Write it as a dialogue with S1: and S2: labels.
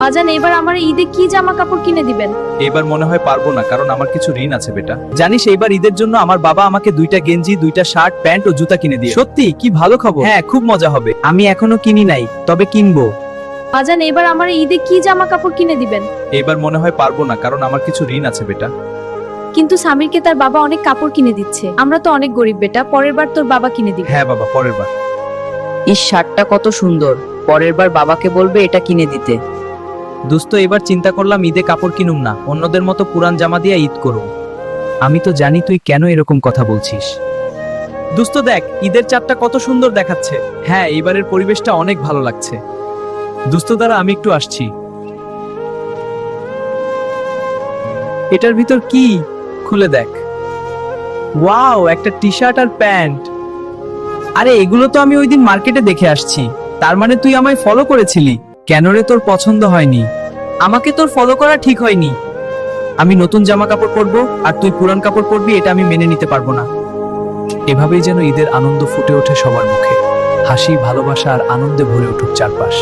S1: বাজান এবার আমার ঈদে কি জামা কাপড় কিনে দিবেন?
S2: এবার মনে হয় পারবো না, কারণ আমার কিছু ঋণ আছে বেটা। জানিস এইবার ঈদের জন্য আমার বাবা আমাকে 2টা গেঞ্জি, 2টা শার্ট, প্যান্ট ও জুতা কিনে দিয়ে। সত্যি কি ভালো খবর। হ্যাঁ, খুব মজা হবে। আমি এখনো কিনি নাই, তবে কিনবো।
S1: বাজান এবার আমার ঈদে কি জামা কাপড় কিনে দিবেন?
S2: এবার মনে হয় পারবো না, কারণ আমার কিছু ঋণ আছে বেটা।
S1: কিন্তু সামিরকে তার বাবা অনেক কাপড় কিনে দিচ্ছে, আমরা তো অনেক গরিব বেটা, পরের বার তোর বাবা কিনে দিবে।
S2: হ্যাঁ বাবা, পরের বার।
S3: এই শার্টটা কত সুন্দর, পরের বার বাবাকে বলবে এটা কিনে দিতে।
S2: দোস্ত, এবার চিন্তা করলাম ঈদে কাপড় কিনুম না, অন্যদের মতো পুরান জামা দিয়ে ঈদ করুম। আমি তো জানি তুই কেন এরকম কথা বলছিস। দোস্ত দেখ, ঈদের চাঁদটা কত সুন্দর দেখাচ্ছে। হ্যাঁ, এইবারের পরিবেশটা অনেক ভালো লাগছে। দোস্ত দ্বারা আমি একটু আসছি। এটার ভিতর কি? খুলে দেখ। ওয়াও, একটা টি শার্ট আর প্যান্ট। আরে এগুলো তো আমি ওই দিন মার্কেটে দেখে আসছি। তার মানে তুই আমায় ফলো করেছিলি? কেন রে, তোর পছন্দ হয়নি? আমাকে তোর ফলো করা ঠিক হয়নি। আমি নতুন জামা কাপড় পরবো আর তুই পুরান কাপড় পরবি, এটা আমি মেনে নিতে পারবো না। এভাবেই যেন ঈদের আনন্দ ফুটে ওঠে সবার মুখে। হাসি, ভালোবাসা আর আনন্দে ভরে উঠুক চারপাশ।